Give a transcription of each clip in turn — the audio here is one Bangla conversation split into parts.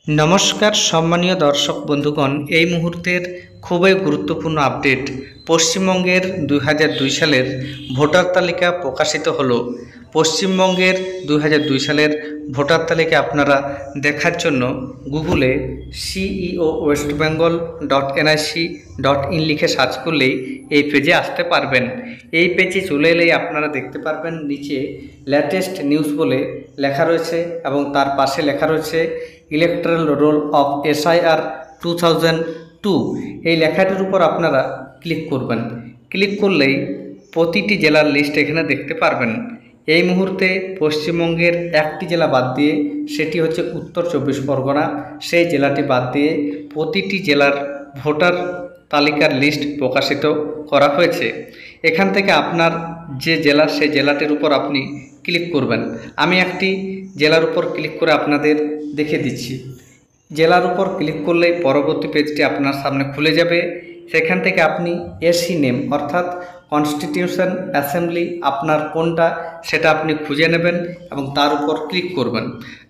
নমস্কার সম্মানীয় দর্শক বন্ধুগণ, এই মুহূর্তের খুবই গুরুত্বপূর্ণ আপডেট। পশ্চিমবঙ্গের 2002 সালের ভোটার তালিকা প্রকাশিত হলো। পশ্চিমবঙ্গের 2002 সালের ভোটার তালিকা আপনারা দেখার জন্য গুগলে ceo.westbengal.nic.in লিখে সার্চ করলেই এই পেজে আসতে পারবেন। এই পেজে চলে এলেই আপনারা দেখতে পারবেন নিচে লেটেস্ট নিউজ বলে লেখা রয়েছে এবং তার পাশে লেখা রয়েছে ইলেকট্রাল রোল অফ SIR 2002। এই লেখাটির উপর আপনারা ক্লিক করবেন। ক্লিক করলেই প্রতিটি জেলার লিস্ট এখানে দেখতে পারবেন। এই মুহূর্তে পশ্চিমবঙ্গের একটি জেলা বাদ দিয়ে, সেটি হচ্ছে উত্তর 24 পরগনা, সেই জেলাটি বাদ দিয়ে প্রতিটি জেলার ভোটার তালিকার লিস্ট প্রকাশিত করা হয়েছে। এখান থেকে আপনার যে জেলা, সেই জেলাটির উপর আপনি ক্লিক করবেন। আমি একটি জেলার উপর ক্লিক করে আপনাদের দেখে দিচ্ছি। জেলার উপর ক্লিক করলেই পরবর্তী পেজটি আপনার সামনে খুলে যাবে। সেখান থেকে আপনি এসি নেম অর্থাৎ কনস্টিটিউশন অ্যাসেম্বলি আপনার কোনটা সেটা আপনি খুঁজে নেবেন এবং তার উপর ক্লিক করবেন।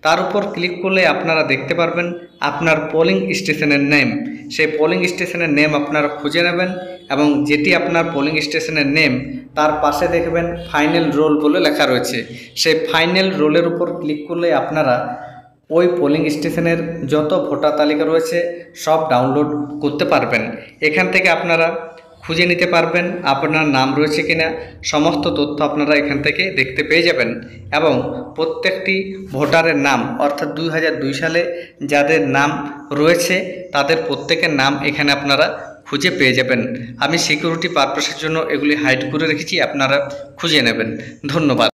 তার উপর ক্লিক করলে আপনারা দেখতে পারবেন আপনার পোলিং স্টেশনের নেম। সেই পোলিং স্টেশনের নেম আপনারা খুঁজে নেবেন এবং যেটি আপনার পোলিং স্টেশনের নেম তার পাশে দেখবেন ফাইনাল রোল বলে লেখা রয়েছে। সেই ফাইনাল রোলের উপর ক্লিক করলে আপনারা ওই পোলিং স্টেশনের যত ভোটার তালিকা রয়েছে সব ডাউনলোড করতে পারবেন। এখান থেকে আপনারা খুঁজে নিতে পারবেন আপনার নাম রয়েছে কিনা, সমস্ত তথ্য আপনারা এখান থেকে দেখতে পেয়ে যাবেন। এবং প্রত্যেকটি ভোটারের নাম অর্থাৎ 2002 সালে যাদের নাম রয়েছে তাদের প্রত্যেকের নাম এখানে আপনারা খুঁজে পেয়ে যাবেন। আমি সিকিউরিটি পারপাসের জন্য এগুলি হাইড করে রেখেছি, আপনারা খুঁজে নেবেন। ধন্যবাদ।